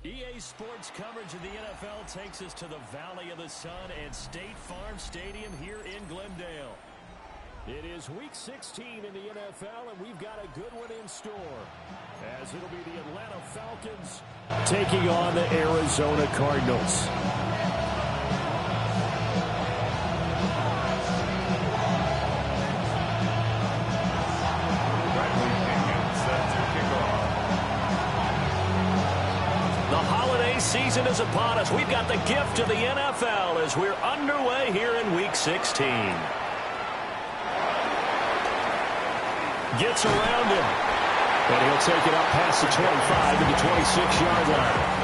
EA Sports coverage of the NFL takes us to the Valley of the Sun and State Farm Stadium here in Glendale. It is Week 16 in the NFL, and we've got a good one in store, as it'll be the Atlanta Falcons taking on the Arizona Cardinals. Season is upon us. We've got the gift of the NFL as we're underway here in Week 16. Gets around him. And he'll take it up past the 25 to the 26-yard line.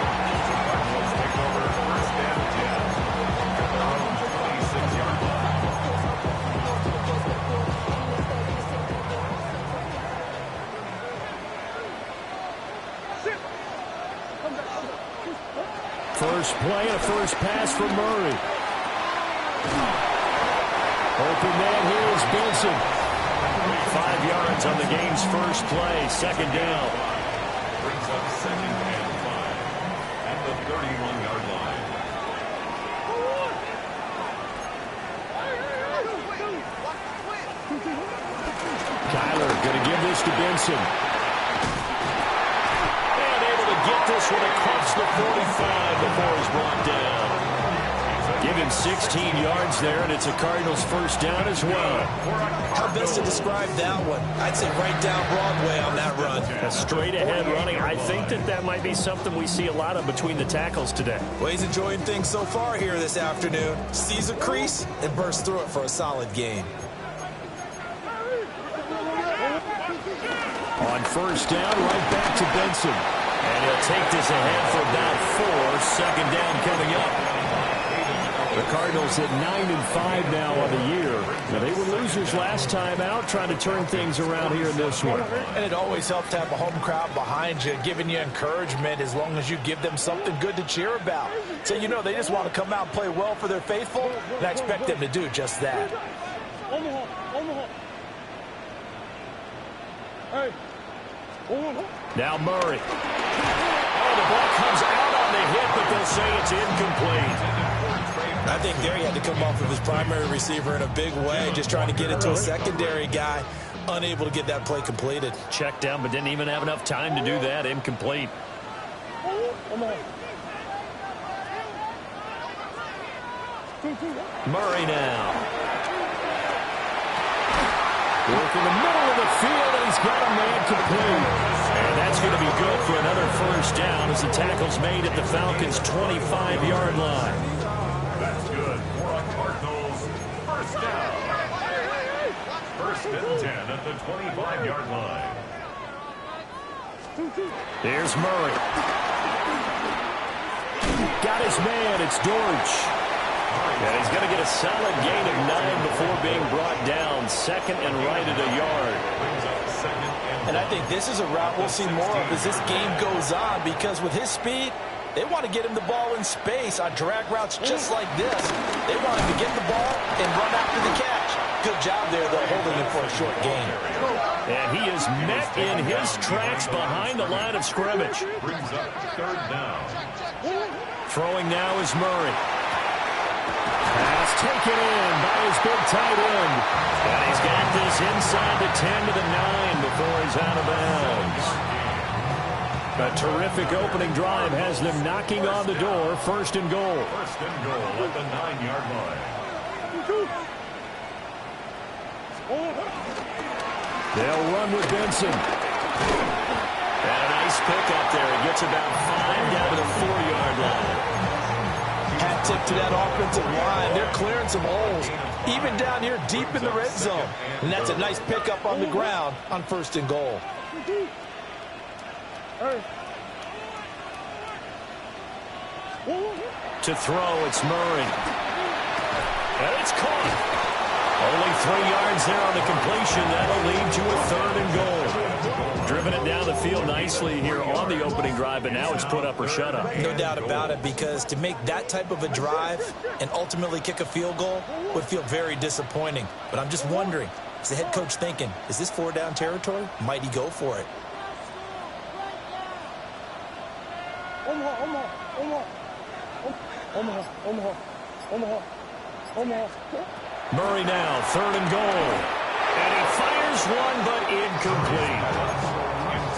First play, a first pass for Murray. Open man here is Benson. 5 yards on the game's first play. Second down. Brings up 2nd and 5 at the 31-yard line. Kyler going to give this to Benson. Get this one across the 45 before he's brought down. Give him 16 yards there, and it's a Cardinals first down as well. How best to describe that one? I'd say right down Broadway on that run. A straight-ahead running. I think that might be something we see a lot of between the tackles today. Well, he's enjoying things so far here this afternoon. Sees a crease and bursts through it for a solid gain. On first down, right back to Benson. And he'll take this ahead for about 4. Second down coming up. The Cardinals at 9-5 now on the year. Now, they were losers last time out, trying to turn things around here in this one. And it always helps to have a home crowd behind you, giving you encouragement as long as you give them something good to cheer about. So, you know, they just want to come out and play well for their faithful, and I expect them to do just that. Now Murray. Oh, the ball comes out on the hit, but they'll say it's incomplete. I think there he had to come off of his primary receiver in a big way, just trying to get it to a secondary guy, unable to get that play completed. Checked down, but didn't even have enough time to do that. Incomplete. Murray now. Work in the middle of the field, and he's got a man complete. And that's going to be good for another first down as the tackle's made at the Falcons' 25-yard line. That's good for a Cardinals first down. 1st and 10 at the 25-yard line. There's Murray. Got his man. It's Dortch. And he's going to get a solid gain of 9 before being brought down. Second and right at a yard. And I think this is a route we'll see more of as this game goes on, because with his speed, they want to get him the ball in space on drag routes just like this. They want him to get the ball and run after the catch. Good job there, though, holding him for a short gain. And he is met in his tracks behind the line of scrimmage. Brings up 3rd down. Throwing now is Murray. Pass taken in by his big tight end. And he's got this inside the 10 to the 9 before he's out of bounds. A terrific opening drive has them knocking on the door. 1st and goal. 1st and goal at the 9-yard line. They'll run with Benson. And a nice pickup there. He gets about 5 down to the 4-yard line. Hat tip to that offensive line. They're clearing some holes, even down here deep in the red zone. And that's a nice pickup on the ground on 1st and goal. To throw, it's Murray. And it's caught. Only 3 yards there on the completion. That'll lead to a 3rd and goal. Driven it down the field nicely here on the opening drive, but now it's put up or shut up. No doubt about it, because to make that type of a drive and ultimately kick a field goal would feel very disappointing. But I'm just wondering, is the head coach thinking, is this 4-down territory? Might he go for it? Murray now, 3rd and goal. And he fires one, but incomplete.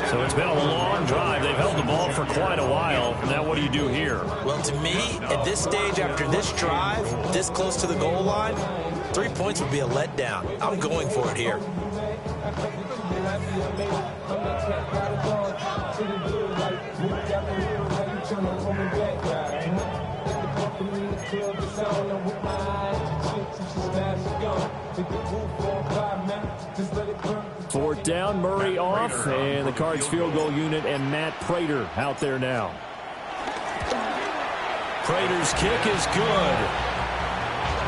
So it's been a long drive. They've held the ball for quite a while. Now what do you do here? Well, to me, at this stage, after this drive, this close to the goal line, 3 points would be a letdown. I'm going for it here. Fourth down, Murray off, and the Cards field goal unit and Matt Prater out there now. Prater's kick is good.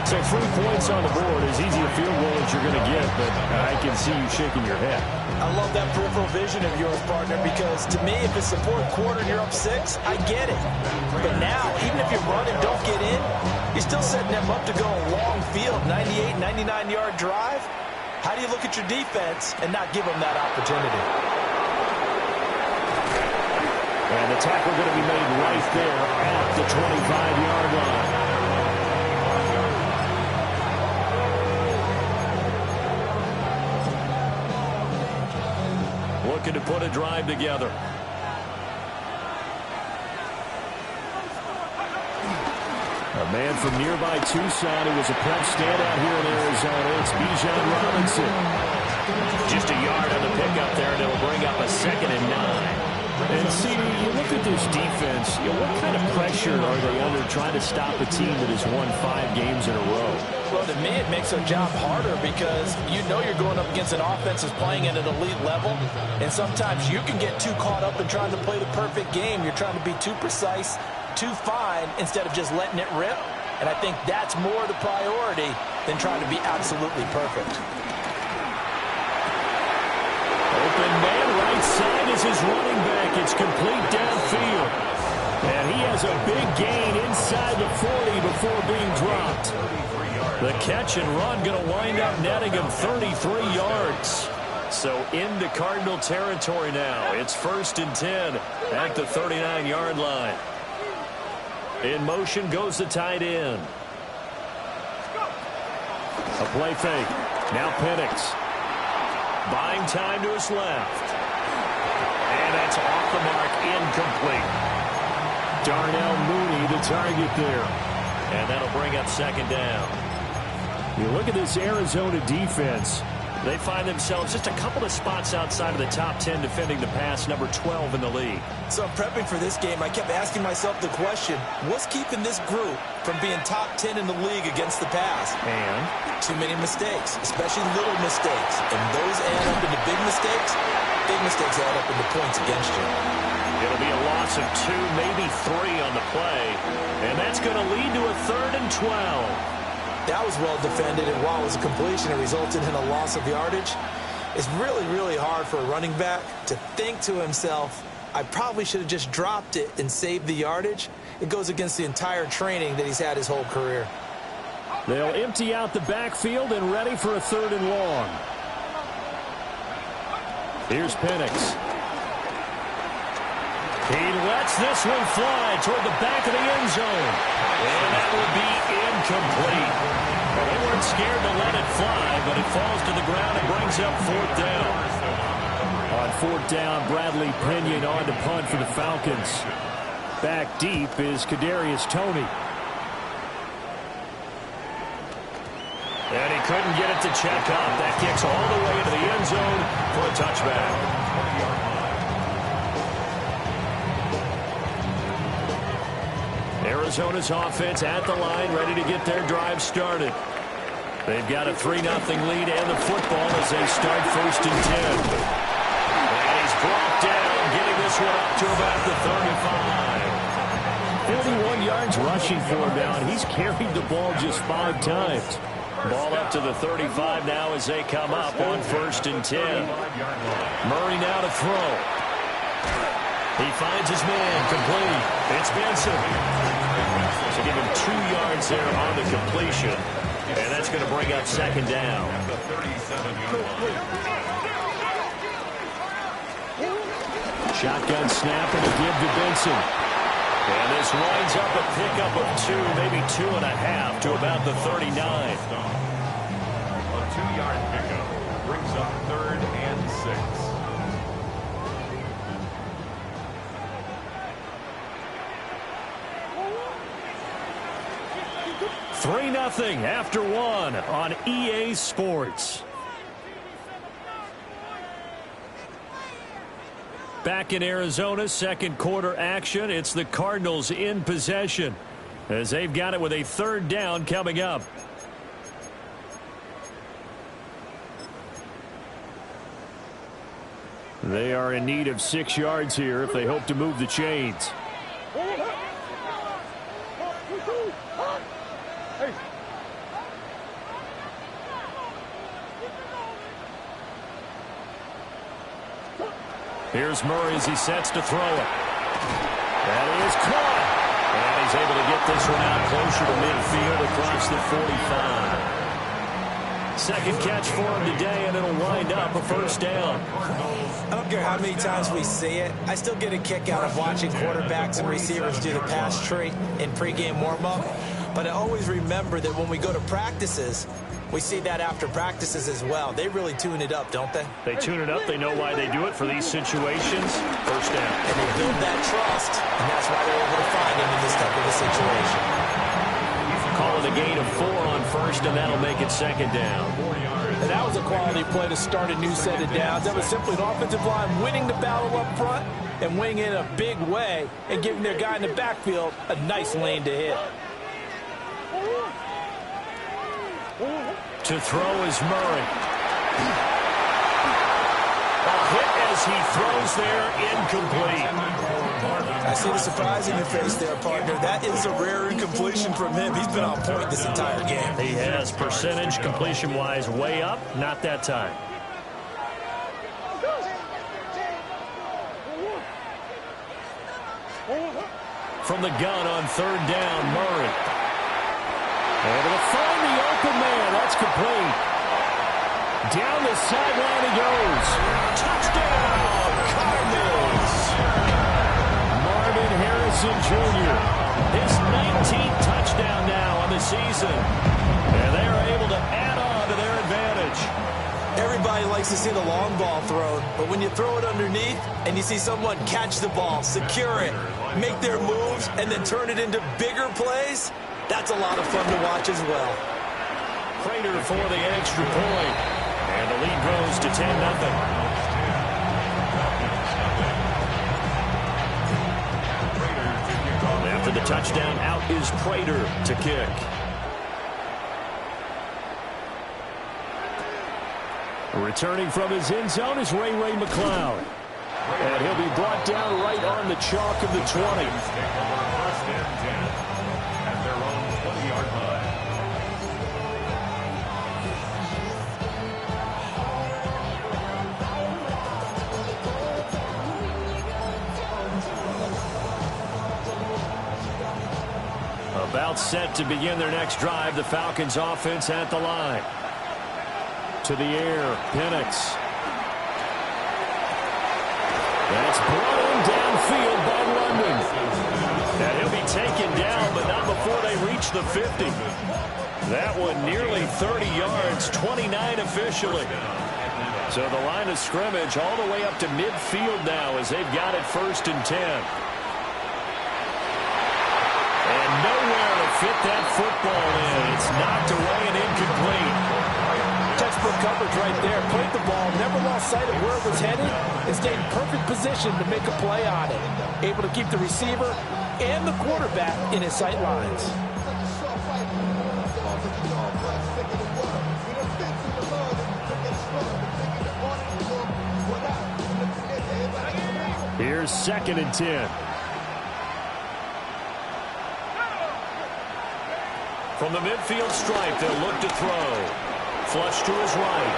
So 3 points on the board, as easy a field goal as you're going to get, but I can see you shaking your head. I love that peripheral vision of yours, partner, because to me, if it's the fourth quarter and you're up 6, I get it. But now, even if you run and don't get in, you're still setting them up to go a long field, 98, 99-yard drive. How do you look at your defense and not give them that opportunity? And the tackle going to be made right there at the 25-yard line. Looking to put a drive together. A man from nearby Tucson who was a prep standout here in Arizona. It's Bijan Robinson. Just a yard on the pickup there, and it'll bring up a 2nd and 9. And see, you look at this defense, what kind of pressure are they under trying to stop a team that has won 5 games in a row? Well, to me, it makes their job harder because you know you're going up against an offense that's playing at an elite level, and sometimes you can get too caught up in trying to play the perfect game. You're trying to be too precise, too fine, instead of just letting it rip. And I think that's more the priority than trying to be absolutely perfect. Open man right side is his running back. It's complete downfield. And he has a big gain inside the 40 before being dropped. The catch and run going to wind up netting him 33 yards. So into Cardinal territory now. It's 1st and 10 at the 39-yard line. In motion goes the tight end. A play fake. Now Penix. Buying time to his left. And that's off the mark, incomplete. Darnell Mooney, the target there. And that'll bring up 2nd down. You look at this Arizona defense. They find themselves just a couple of spots outside of the top 10 defending the pass, number 12 in the league. So prepping for this game, I kept asking myself the question, what's keeping this group from being top 10 in the league against the pass? And? Too many mistakes, especially little mistakes. And those add up into big mistakes. Big mistakes add up into points against you. It'll be a loss of 2, maybe 3 on the play. And that's going to lead to a 3rd and 12. That was well defended, and while it was a completion, it resulted in a loss of yardage. It's really, really hard for a running back to think to himself, I probably should have just dropped it and saved the yardage. It goes against the entire training that he's had his whole career. They'll empty out the backfield and ready for a 3rd and long. Here's Penix. He lets this one fly toward the back of the end zone. And that will be incomplete. Well, they weren't scared to let it fly, but it falls to the ground and brings up 4th down. On 4th down, Bradley Pinion on to punt for the Falcons. Back deep is Kadarius Toney. And he couldn't get it to check up. That kicks all the way into the end zone for a touchback. Arizona's offense at the line, ready to get their drive started. They've got a 3-0 lead and the football as they start 1st and 10. And he's brought down, getting this one up to about the 35. 41 yards rushing for him now, and he's carried the ball just 5 times. Ball up to the 35 now as they come up on 1st and 10. Murray now to throw. He finds his man, complete. It's Benson. So give him 2 yards there on the completion. And that's going to bring up 2nd down. Shotgun snap and a give to Benson. And this winds up a pickup of 2, maybe 2.5 to about the 39. A 2-yard pickup brings up 3rd and 6. 3-0 after 1 on EA Sports. Back in Arizona, second quarter action. It's the Cardinals in possession as they've got it with a 3rd down coming up. They are in need of 6 yards here if they hope to move the chains. Here's Murray as he sets to throw it. That is caught. And he's able to get this one out closer to midfield across the 45. Second catch for him today, and it'll wind up a 1st down. I don't care how many times we see it. I still get a kick out of watching quarterbacks and receivers do the pass tree in pregame warm-up. But I always remember that when we go to practices, we see that after practices as well. They really tune it up, don't they? They tune it up. They know why they do it for these situations. 1st down. And they build that trust, and that's why they're able to find him in this type of a situation. Call it a gain of 4 on 1st, and that'll make it 2nd down. And that was a quality play to start a new set of downs. That was simply an offensive line winning the battle up front and winning in a big way and giving their guy in the backfield a nice lane to hit. To throw is Murray. A hit as he throws there, incomplete. I see the surprise in your face there, partner. That is a rare incompletion from him. He's been on point this entire game. He has percentage completion-wise way up, not that time. From the gun on 3rd down, Murray. Able to find the open man. That's complete. Down the sideline he goes. Touchdown, Cardinals. Marvin Harrison Jr. His 19th touchdown now on the season. And they are able to add on to their advantage. Everybody likes to see the long ball thrown, but when you throw it underneath and you see someone catch the ball, secure it, make their moves, and then turn it into bigger plays, that's a lot of fun to watch as well. Prater for the extra point. And the lead grows to 10-0. After the touchdown, out is Prater to kick. Returning from his end zone is Ray McCloud. And he'll be brought down right on the chalk of the 20. 1st and 10 at their own 20-yard line. About set to begin their next drive. The Falcons offense at the line. To the air, Penix. That's brought in downfield by London. And he'll be taken down, but not before they reach the 50. That one nearly 30 yards, 29 officially. So the line of scrimmage all the way up to midfield now as they've got it 1st and 10. And nowhere to fit that football in. It's knocked away and incomplete. Textbook coverage right there. Played the ball, never lost sight of where it was headed, and stayed in perfect position to make a play on it. Able to keep the receiver and the quarterback in his sight lines. Here's 2nd and 10. From the midfield stripe, they'll look to throw. Flush to his right.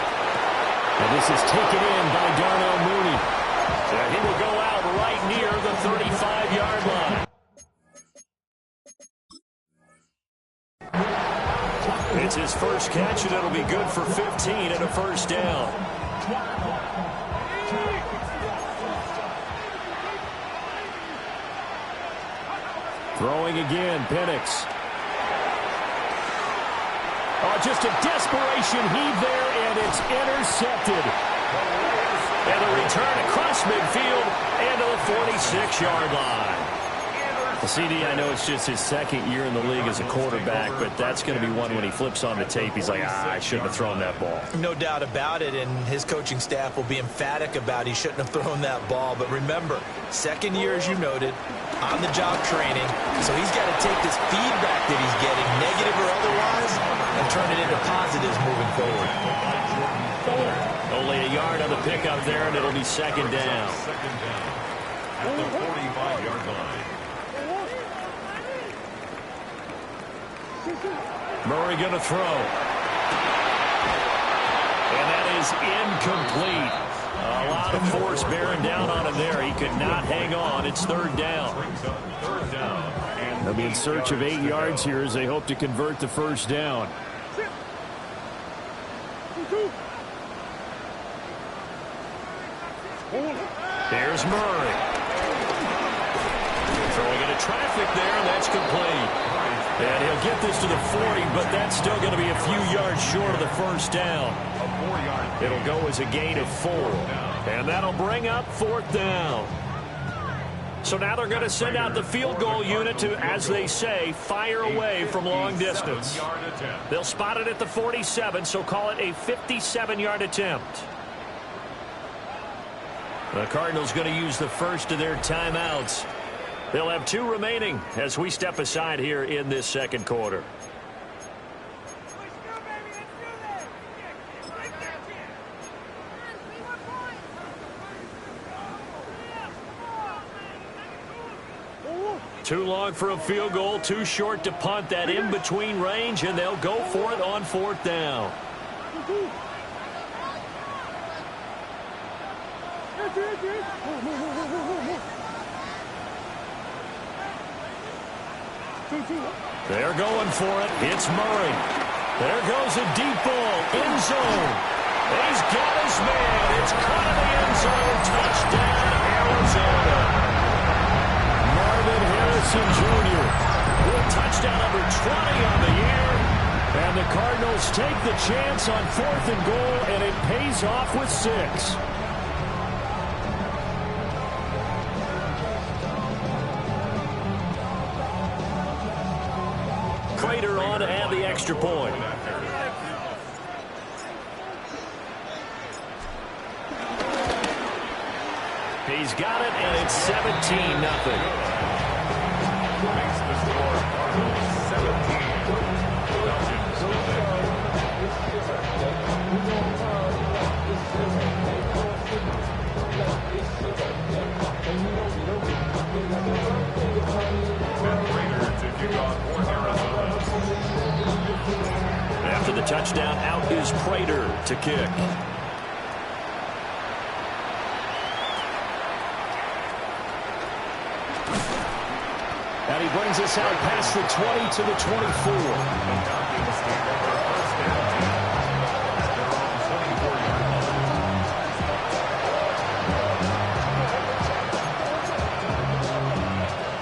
And this is taken in by Darnell Mooney. And he will go out right near the 35-yard line. It's his first catch, and it'll be good for 15 and a 1st down. Throwing again, Penix. Oh, just a desperation heave there, and it's intercepted. And a return across midfield and to the 46-yard line. Well, CD, I know it's just his second year in the league as a quarterback, but that's going to be one when he flips on the tape. He's like, I shouldn't have thrown that ball. No doubt about it, and his coaching staff will be emphatic about he shouldn't have thrown that ball. But remember, second year, as you noted, on-the-job training, so he's got to take this feedback that he's getting, negative or otherwise, and turn it into positives moving forward. Only a yard on the pickup there, and it'll be second down. Second down at the 45-yard line. Murray going to throw. And that is incomplete. A lot of force bearing down on him there. He could not hang on. It's third down. Third down. They'll be in search of 8 yards here as they hope to convert the first down. There's Murray. Throwing into traffic there, and that's complete. And he'll get this to the 40, but that's still going to be a few yards short of the first down. It'll go as a gain of 4. And that'll bring up fourth down. So now they're going to send out the field goal unit to, as they say, fire away from long distance. They'll spot it at the 47, so call it a 57-yard attempt. The Cardinals going to use the first of their timeouts. They'll have 2 remaining as we step aside here in this second quarter. Too long for a field goal, too short to punt. That in-between range, and they'll go for it on fourth down. They're going for it. It's Murray. There goes a deep ball. End zone. He's got his man. It's caught in the end zone. Touchdown, Arizona. Marvin Harrison Jr. with touchdown number 20 on the year. And the Cardinals take the chance on fourth and goal, and it pays off with 6. Prater on to add the extra point. He's got it, and it's 17-0. Makes the score Cardinals 17. After the touchdown, out is Prater to kick. And he brings us out past the 20 to the 24.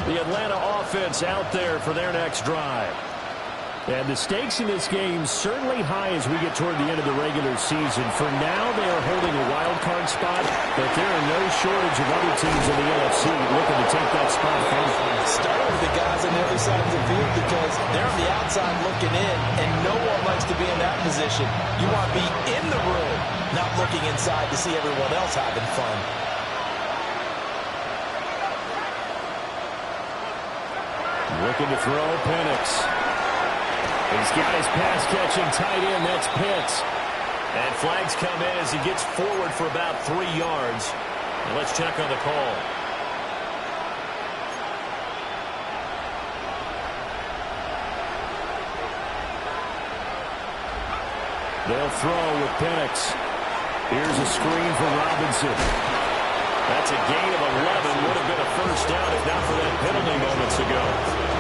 The Atlanta offense out there for their next drive. And the stakes in this game certainly high as we get toward the end of the regular season. For now, they are holding a wild card spot, but there are no shortage of other teams in the NFC looking to take that spot from them. Start with the guys on the other side of the field because they're on the outside looking in, and no one likes to be in that position. You want to be in the room, not looking inside to see everyone else having fun. Looking to throw, Penix. He's got his pass-catching tight end. That's Pitts. And flags come in as he gets forward for about 3 yards. And let's check on the call. They'll throw with Penix. Here's a screen for Robinson. That's a gain of 11. Would have been a first down if not for that penalty moments ago.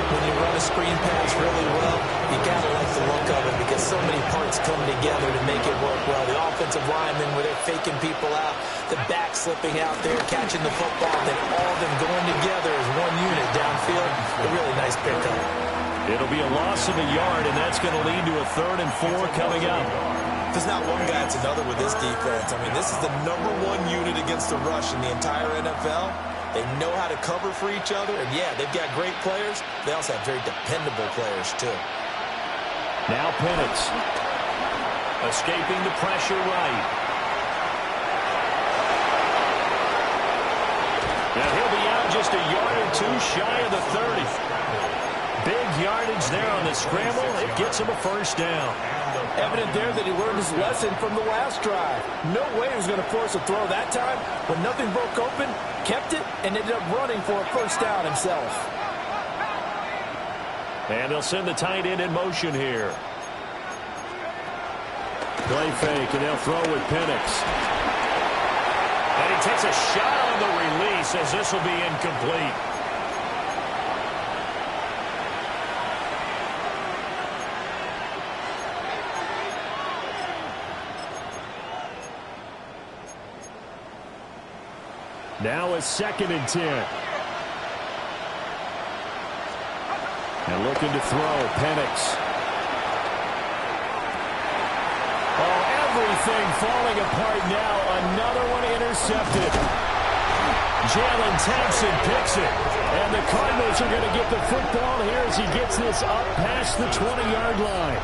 When you run a screen pass really well, you got to like the look of it because so many parts come together to make it work well. The offensive linemen, where they're faking people out, the back slipping out there, catching the football, then all of them going together as one unit downfield. A really nice pickup. It'll be a loss of a yard, and that's going to lead to a 3rd and 4 coming up. If it's not one guy, it's another with this defense. I mean, this is the #1 unit against the rush in the entire NFL. They know how to cover for each other, and yeah, they've got great players. They also have very dependable players, too. Now Penix. Escaping the pressure right. And he'll be out just a yard or 2 shy of the 30. Big yardage there on the scramble. It gets him a 1st down. Evident there that he learned his lesson from the last drive. No way he was going to force a throw that time. When nothing broke open, kept it, and ended up running for a 1st down himself. And they'll send the tight end in motion here. Play fake, and they'll throw with Penix. And he takes a shot on the release as this will be incomplete. Now a 2nd and 10. And looking to throw, Penix. Oh, everything falling apart now. Another one intercepted. Jalen Thompson picks it. And the Cardinals are going to get the football here as he gets this up past the 20-yard line.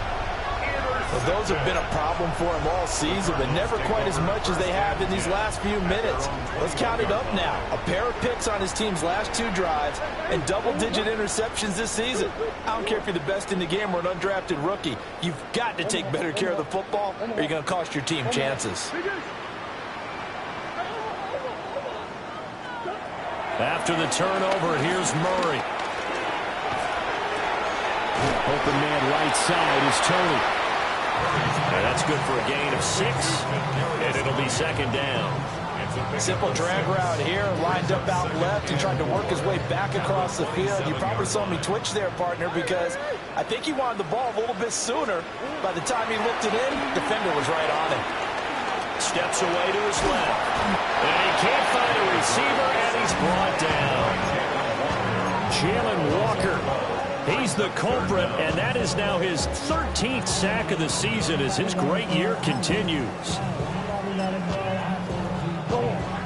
Well, those have been a problem for him all season, but never quite as much as they have in these last few minutes. Let's count it up now. A pair of picks on his team's last 2 drives and double-digit interceptions this season. I don't care if you're the best in the game or an undrafted rookie. You've got to take better care of the football or you're going to cost your team chances. After the turnover, here's Murray. Open man right side is Tony. And that's good for a gain of 6, and it'll be 2nd down. Simple drag route here, lined up out left and tried to work his way back across the field. You probably saw me twitch there, partner, because I think he wanted the ball a little bit sooner. By the time he looked it in, defender was right on him. Steps away to his left. And he can't find a receiver, and he's brought down. Jalen Walker. He's the culprit, and that is now his 13th sack of the season as his great year continues.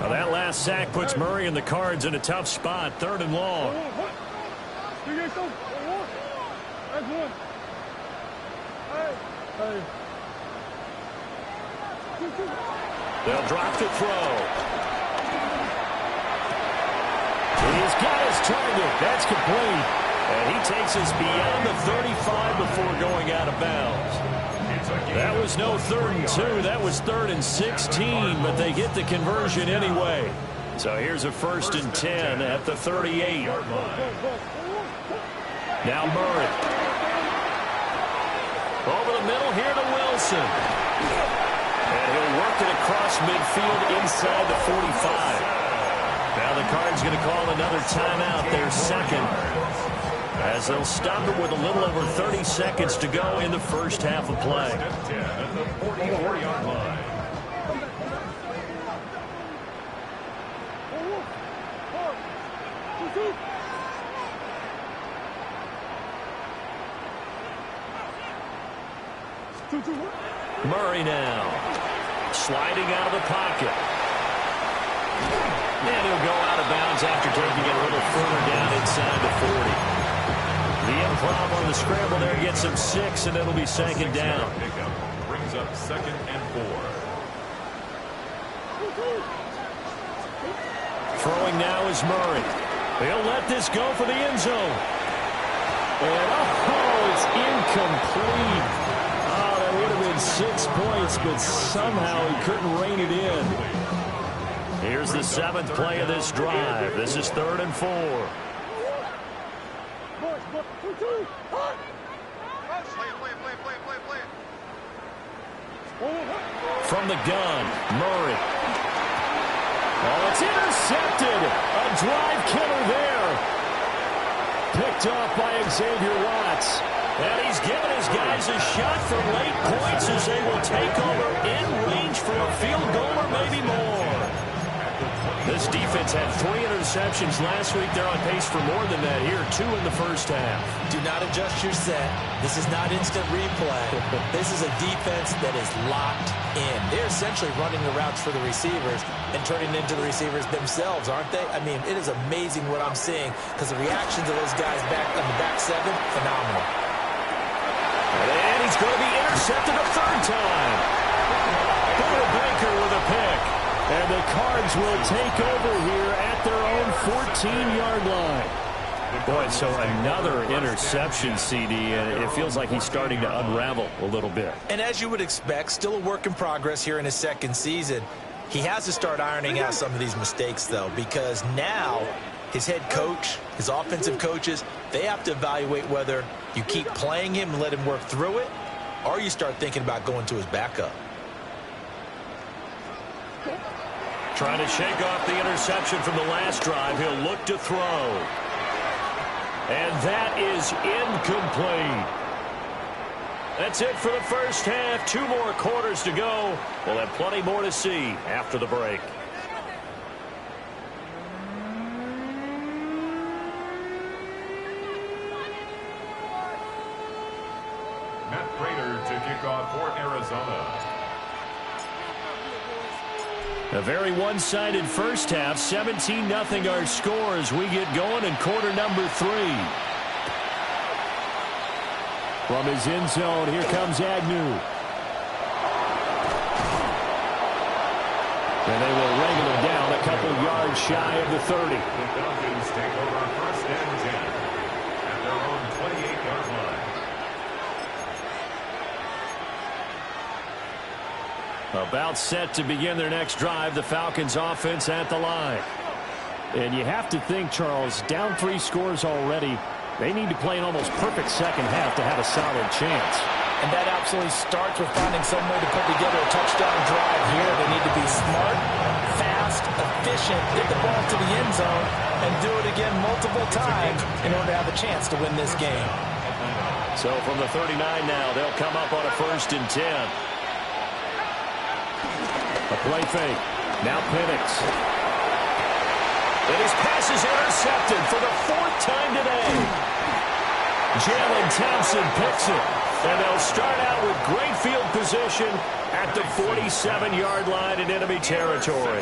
Now that last sack puts Murray and the Cards in a tough spot, 3rd and long. They'll drop to throw. He's got his target. That's complete. And he takes us beyond the 35 before going out of bounds. That was no 3rd and 2. That was 3rd and 16, but they get the conversion anyway. So here's a 1st and 10 at the 38. Now Murray. Over the middle here to Wilson. And he'll work it across midfield inside the 45. Now the Cards going to call another timeout, their 2nd. As they'll stop it with a little over 30 seconds to go in the 1st half of play. Murray now. Sliding out of the pocket. And he'll go out of bounds after taking it a little further down inside the 40. The improv on the scramble there gets him 6, and it'll be 2nd down. Brings up 2nd and 4. Throwing now is Murray. He'll let this go for the end zone. And, oh, it's incomplete. Oh, that would have been 6 points, but somehow he couldn't rein it in. Here's the 7th play of this drive. This is 3rd and 4. From the gun, Murray. Oh, it's intercepted. A drive killer there. Picked off by Xavier Watts. And he's given his guys a shot for late points as they will take over in range for a field goal or maybe more. This defense had 3 interceptions last week. They're on pace for more than that here, 2 in the first half. Do not adjust your set. This is not instant replay. This is a defense that is locked in. They're essentially running the routes for the receivers and turning into the receivers themselves, aren't they? I mean, it is amazing what I'm seeing because the reactions of those guys back on the back 7, phenomenal. And he's going to be intercepted a 3rd time. Buda Baker with a pick. And the Cards will take over here at their own 14-yard line. Boy, so another interception, CD, and it feels like he's starting to unravel a little bit. And as you would expect, still a work in progress here in his 2nd season. He has to start ironing out some of these mistakes, though, because now his head coach, his offensive coaches, they have to evaluate whether you keep playing him and let him work through it, or you start thinking about going to his backup. Trying to shake off the interception from the last drive. He'll look to throw. And that is incomplete. That's it for the first half. 2 more quarters to go. We'll have plenty more to see after the break. Matt Prater to kick off for Arizona. A very one-sided first half. 17-0 our score as we get going in quarter number 3. From his end zone, here comes Agnew. And they will wrangle him down a couple yards shy of the 30. The Falcons take over 1st and 10 at their own 28-yard line. About set to begin their next drive. The Falcons offense at the line. And you have to think, Charles, down 3 scores already. They need to play an almost perfect second half to have a solid chance. And that absolutely starts with finding some way to put together a touchdown drive here. They need to be smart, fast, efficient, get the ball to the end zone, and do it again multiple times in order to have a chance to win this game. So from the 39 now, they'll come up on a 1st and 10. A play fake. Now Penix. And his pass is intercepted for the 4th time today. Jalen Thompson picks it. And they'll start out with great field position at the 47-yard line in enemy territory.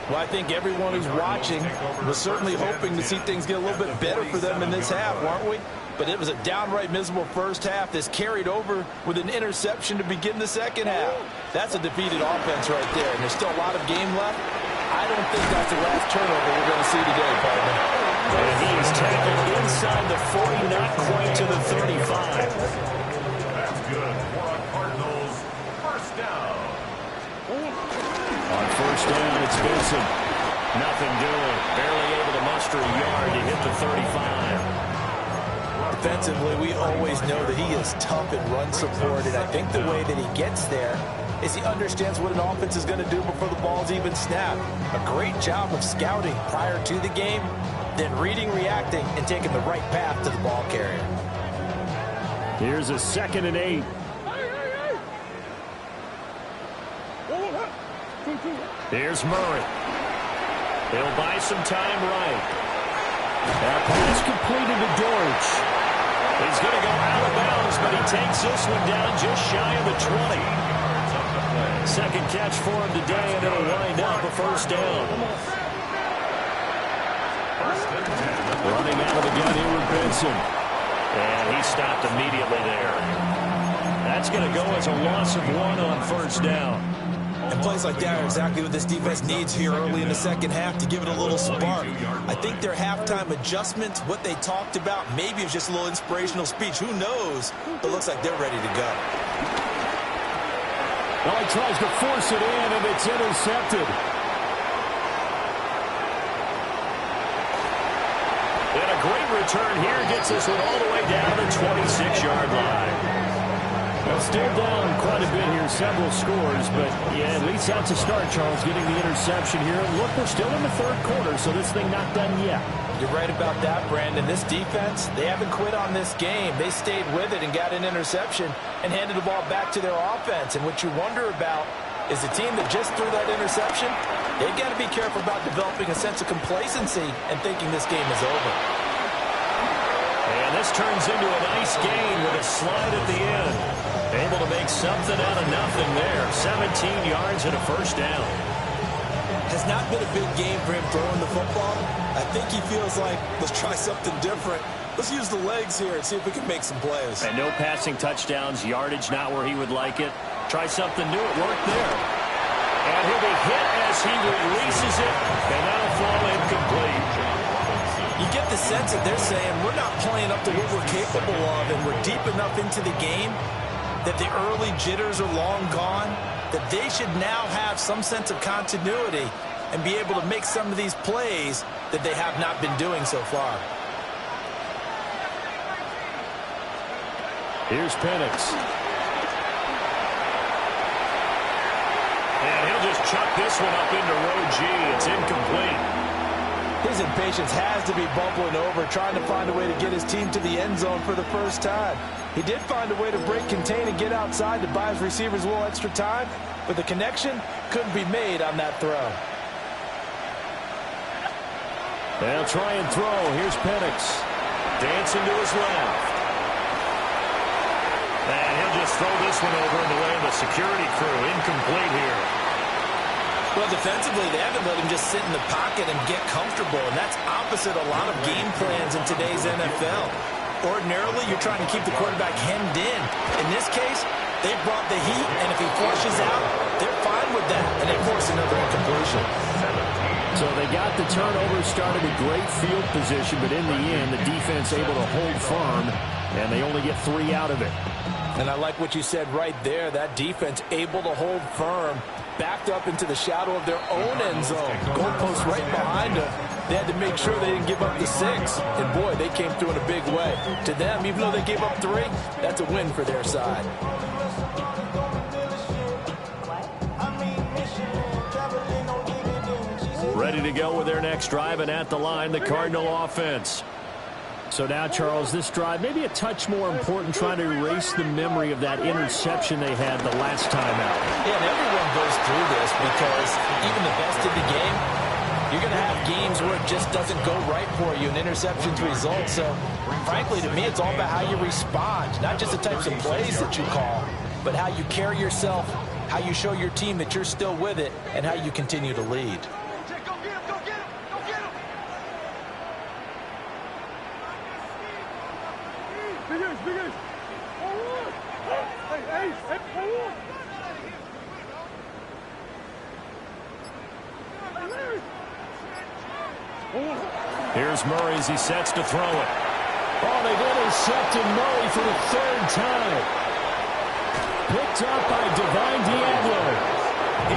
Well, I think everyone who's watching was certainly hoping to see things get a little bit better for them in this half, weren't we? But it was a downright miserable first half that's carried over with an interception to begin the second half. That's a defeated offense right there, and there's still a lot of game left. I don't think that's the last turnover we're going to see today, partner. And he is tackled inside the 40, not quite to the 35. That's good for a Cardinals 1st down. On 1st down, it's Benson. Nothing doing. Barely able to muster a yard to hit the 35. Defensively, we always know that he is tough in run support, and I think the way that he gets there is he understands what an offense is going to do before the ball's even snapped. A great job of scouting prior to the game, then reading, reacting, and taking the right path to the ball carrier. Here's a 2nd and 8. Here's Murray. He'll buy some time right. That pass completed to Dortch. He's going to go out of bounds, but he takes this one down just shy of the 20. 2nd catch for him today, and it'll wind up a 1st down. Running out of the gun here with Benson. And he stopped immediately there. That's going to go as a loss of 1 on 1st down. And plays like that are exactly what this defense needs here early in the second half to give it a little spark. I think their halftime adjustments, what they talked about, maybe it was just a little inspirational speech. Who knows? But it looks like they're ready to go. Well, he tries to force it in, and it's intercepted. And a great return here gets us all the way down the 26-yard line. Well, still down quite a bit here, several scores, but yeah, at least that's a start, Charles, getting the interception here. Look, we're still in the 3rd quarter, so this thing not done yet. You're right about that, Brandon. This defense, they haven't quit on this game. They stayed with it and got an interception and handed the ball back to their offense. And what you wonder about is the team that just threw that interception, they've got to be careful about developing a sense of complacency and thinking this game is over. And this turns into a nice gain with a slide at the end. Able to make something out of nothing there. 17 yards and a first down. Has not been a big game for him throwing the football. I think he feels like, let's try something different. Let's use the legs here and see if we can make some plays. And no passing touchdowns, yardage not where he would like it. Try something new, it worked there. And he'll be hit as he releases it, and that'll fall incomplete. You get the sense that they're saying we're not playing up to what we're capable of, and we're deep enough into the game that the early jitters are long gone, that they should now have some sense of continuity and be able to make some of these plays that they have not been doing so far. Here's Penix. And he'll just chuck this one up into row G. It's incomplete. His impatience has to be bubbling over, trying to find a way to get his team to the end zone for the first time. He did find a way to break contain and get outside to buy his receivers a little extra time, but the connection couldn't be made on that throw. They'll try and throw. Here's Penix. Dancing to his left. And he'll just throw this one over in the way of the security crew. Incomplete here. Well, defensively, they haven't let him just sit in the pocket and get comfortable, and that's opposite a lot of game plans in today's NFL. Ordinarily, you're trying to keep the quarterback hemmed in. In this case, they brought the heat, and if he flushes out, they're fine with that, and they force another incompletion. So they got the turnover, started a great field position, but in the end, the defense able to hold firm, and they only get 3 out of it. And I like what you said right there. That defense able to hold firm, backed up into the shadow of their own end zone. Goalpost right behind them. They had to make sure they didn't give up the 6. And, boy, they came through in a big way. To them, even though they gave up 3, that's a win for their side. Ready to go with their next drive, and at the line, the Cardinal offense. So now, Charles, this drive maybe a touch more important, trying to erase the memory of that interception they had the last time out. Yeah, and everyone goes through this because even the best in the game, you're going to have games where it just doesn't go right for you, and interceptions result. So, frankly, to me, it's all about how you respond, not just the types of plays that you call, but how you carry yourself, how you show your team that you're still with it, and how you continue to lead. Here's Murray as he sets to throw it. Oh, they've intercepted Murray for the 3rd time. Picked up by Divine Diablo.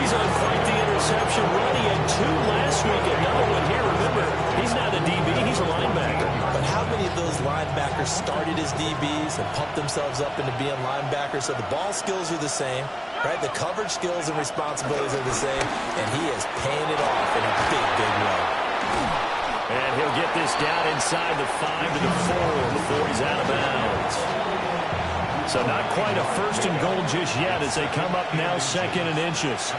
He's on fight the interception run. He had 2 last week. Another one here. Remember, he's not a DB. He's a linebacker. But how many of those linebackers started as DBs and pumped themselves up into being linebackers? So the ball skills are the same, right? The coverage skills and responsibilities are the same, and he is paying it off in a big, big way. And he'll get this down inside the 5 to the 4 before he's out of bounds. So not quite a 1st and goal just yet as they come up now 2nd and inches.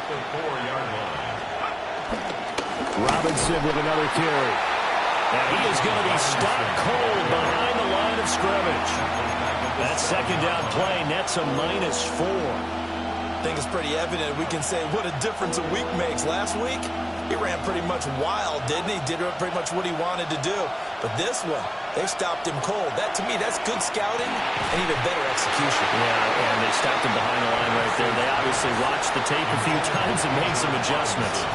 Robinson with another carry. And he is going to be stopped cold behind the line of scrimmage. That 2nd down play nets a -4. I think it's pretty evident. We can say what a difference a week makes. Last week, he ran pretty much wild, didn't he? Did pretty much what he wanted to do. But this one, they stopped him cold. That, to me, that's good scouting and even better execution. Yeah, and they stopped him behind the line right there. They obviously watched the tape a few times and made some adjustments.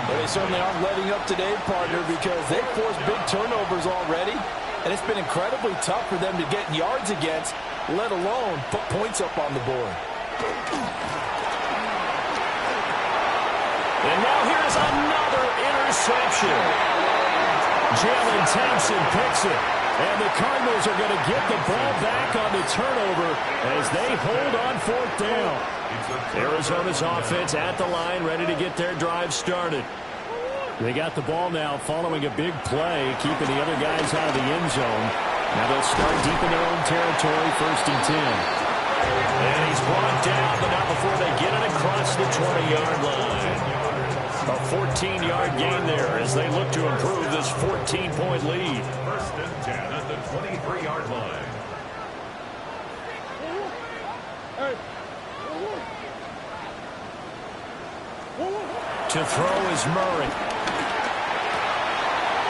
Well, they certainly aren't letting up today, partner, because they've forced big turnovers already. And it's been incredibly tough for them to get yards against, let alone put points up on the board. And now here's another interception. Jalen Thompson picks it. And the Cardinals are going to get the ball back on the turnover as they hold on 4th down. Arizona's offense at the line, ready to get their drive started. They got the ball now following a big play, keeping the other guys out of the end zone. Now they'll start deep in their own territory, 1st and 10. And he's brought down, but not before they get it across the 20-yard line. A 14-yard gain there as they look to improve this 14-point lead. 1st and 10 at the 23-yard line. To throw is Murray.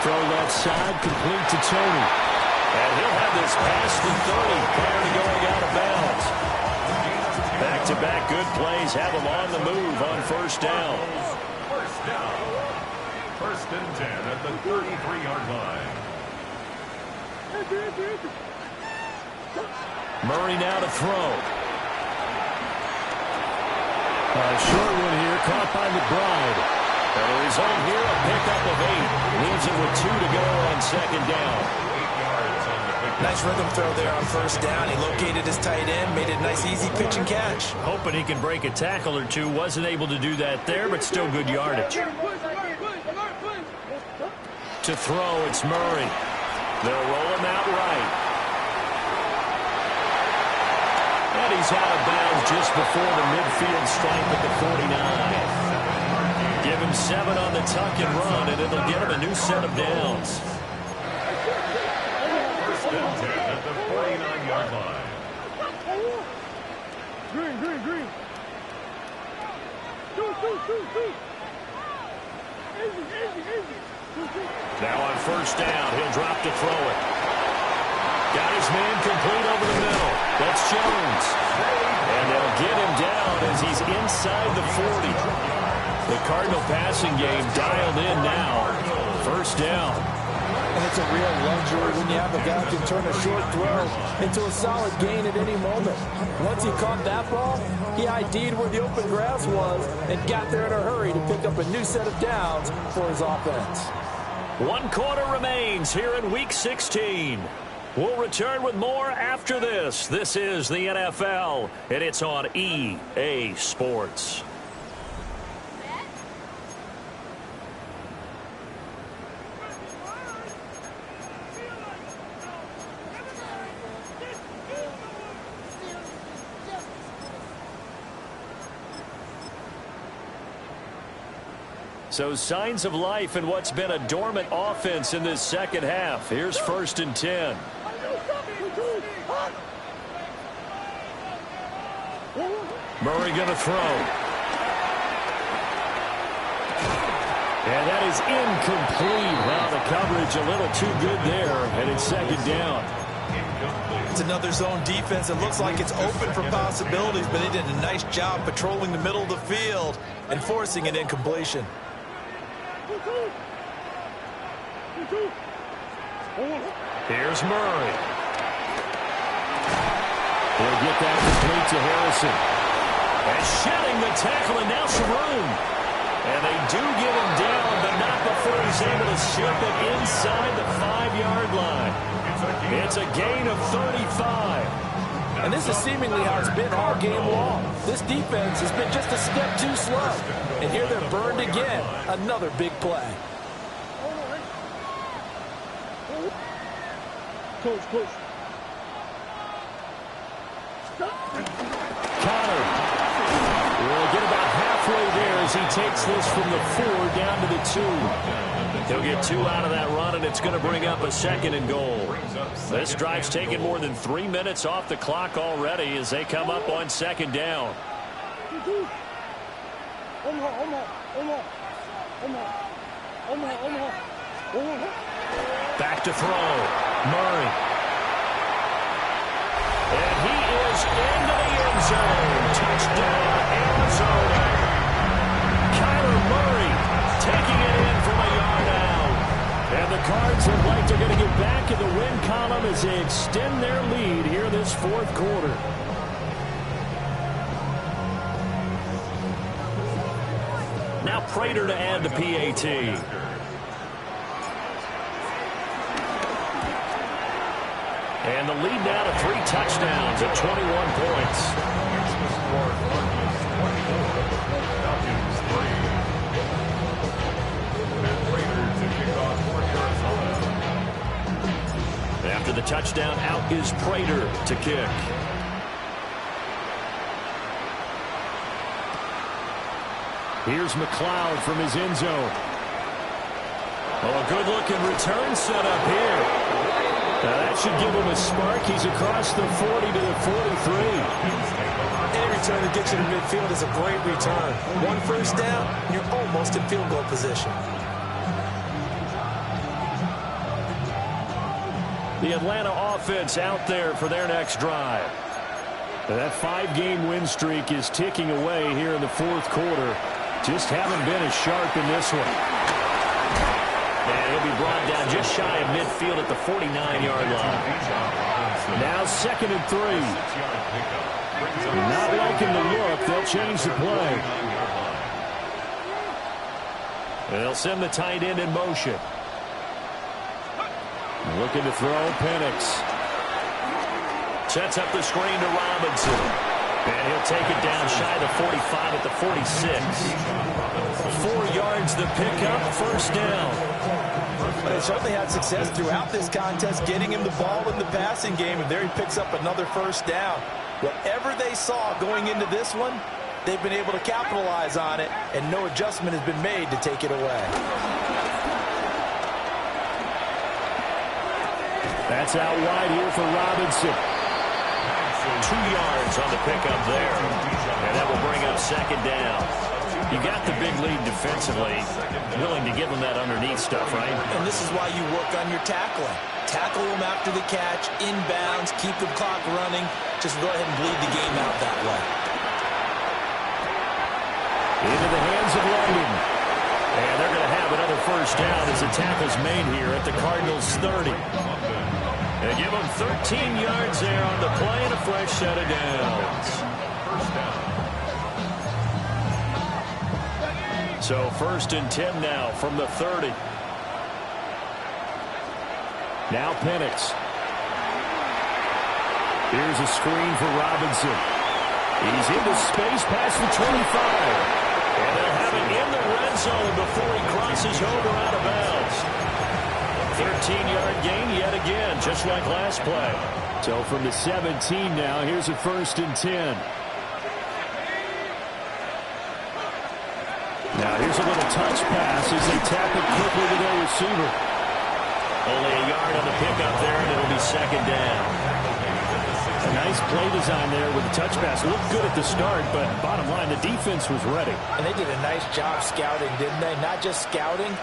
Throw left side, complete to Tony. And he'll have this past the 30 prior to going out of bounds. Back-to-back good plays have him on the move on 1st down. 1st down. 1st and 10 at the 33-yard line. Murray now to throw. A short one here, caught by McBride. And the result here, a pickup of 8. Leaves it with 2 to go on 2nd down. 8 yards on the pick. Nice rhythm throw there on 1st down. He located his tight end, made it a nice, easy pitch and catch. Hoping he can break a tackle or two. Wasn't able to do that there, but still good yardage. To throw, it's Murray. They'll roll him out right. And he's out of bounds just before the midfield stripe at the 49. Give him 7 on the tuck and run, and it'll get him a new set of downs. 1st and 10 at the 49-yard line. Green. Now on 1st down, he'll drop to throw it. Got his man complete over the middle. That's Jones. And they'll get him down as he's inside the 40. The Cardinal passing game dialed in now. 1st down. And it's a real luxury when you have a guy who can turn a short throw into a solid gain at any moment. Once he caught that ball, he ID'd where the open grass was and got there in a hurry to pick up a new set of downs for his offense. 1 quarter remains here in Week 16. We'll return with more after this. This is the NFL, and it's on EA Sports. So signs of life in what's been a dormant offense in this 2nd half. Here's 1st and 10. Murray going to throw. And that is incomplete. Well, the coverage a little too good there, and it's 2nd down. It's another zone defense. It looks like it's open for possibilities, but they did a nice job patrolling the middle of the field and forcing an incompletion. Here's Murray. He'll get that complete to Harrison. And shedding the tackle, and now some room. And they do get him down, but not before he's able to ship it inside the 5-yard line. It's a gain of 35. And this is seemingly how it's been all game long. This defense has been just a step too slow. And here they're burned again. Another big play. Coach. Connor will get about halfway there as he takes this from the 4 down to the 2. He'll get 2 out of that run, and it's going to bring up a 2nd and goal. This drive's taken more than 3 minutes off the clock already as they come up on 2nd down. Back to throw. Murray. And he is into the end zone. Touchdown, Arizona. Kyler Murray taking it in from a yard out. And the Cards look like they're going to get back in the win column as they extend their lead here this 4th quarter. Now Prater to add the PAT. And the lead now to 3 touchdowns at 21 points. touchdown. Out is Prater to kick. Here's McLeod from his end zone. Oh, a good-looking return set up here. Now that should give him a spark. He's across the 40 to the 43. Any return that gets you to midfield is a great return. One first down, you're almost in field goal position. The Atlanta offense out there for their next drive. That 5-game win streak is ticking away here in the fourth quarter. Just haven't been as sharp in this one. And he'll be brought down just shy of midfield at the 49-yard line. Now 2nd and 3. Not liking the look. They'll change the play. They'll send the tight end in motion. Looking to throw. Penix sets up the screen to Robinson. And he'll take it down shy of the 45 at the 46. 4 yards the pickup, first down. They certainly had success throughout this contest, getting him the ball in the passing game, and there he picks up another first down. Whatever they saw going into this one, they've been able to capitalize on it, and no adjustment has been made to take it away. That's out wide here for Robinson. 2 yards on the pickup there. And that will bring up second down. You got the big lead defensively. Willing to give them that underneath stuff, right? And this is why you work on your tackling. Tackle them after the catch, inbounds, keep the clock running. Just go ahead and bleed the game out that way. Into the hands of London. And they're going to have another first down as the tackle's made here at the Cardinals' 30. They give them 13 yards there on the play and a fresh set of downs. So 1st and 10 now from the 30. Now Penix. Here's a screen for Robinson. He's into space past the 25. And they'll have it in the red zone before he crosses over out of bounds. 13-yard gain yet again, just like last play. So from the 17 now, here's a 1st and 10. Now here's a little touch pass as they tap it quickly to their receiver. Only a yard on the pickup there, and it'll be second down. A nice play design there with the touch pass. Looked good at the start, but bottom line, the defense was ready. And they did a nice job scouting, didn't they? Not just scouting,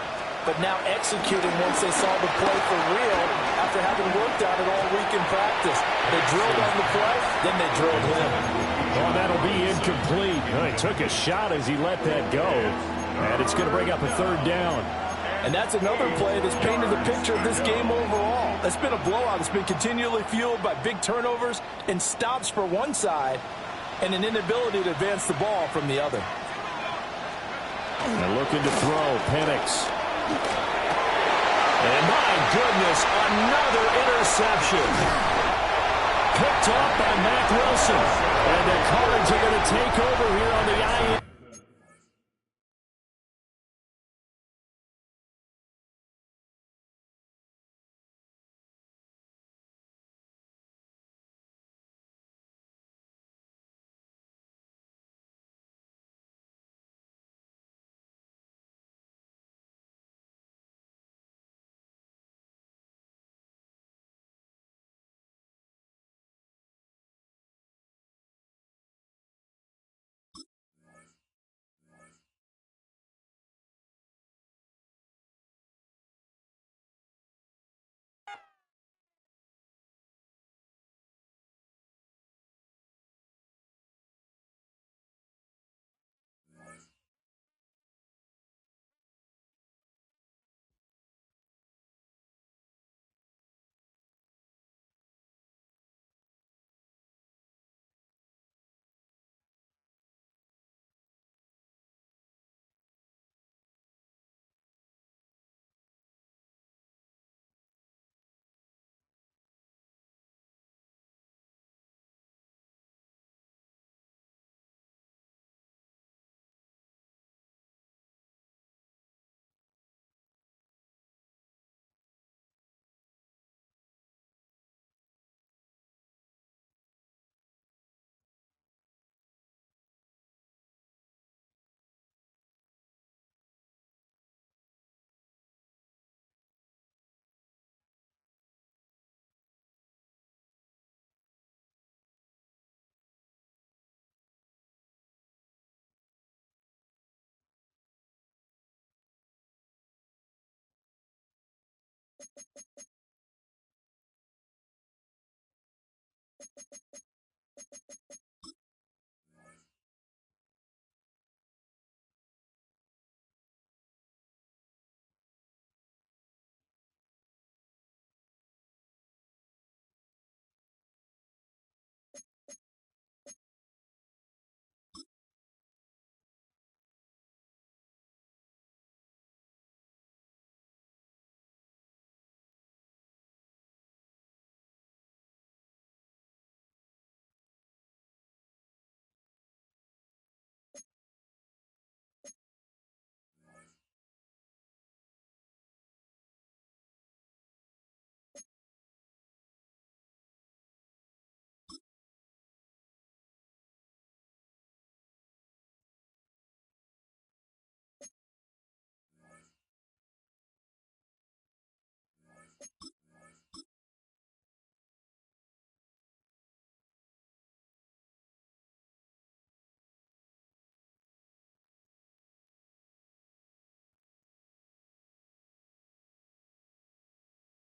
but now executing once they saw the play for real after having worked on it all week in practice. They drilled on the play, then they drilled him. Oh, that'll be incomplete. Oh, he took a shot as he let that go, and it's going to bring up a 3rd down. And that's another play that's painted the picture of this game overall. It's been a blowout. It's been continually fueled by big turnovers and stops for one side and an inability to advance the ball from the other. And looking to throw, Penix. And my goodness, another interception. Picked off by Mack Wilson. And the Cards are going to take over here on the IN.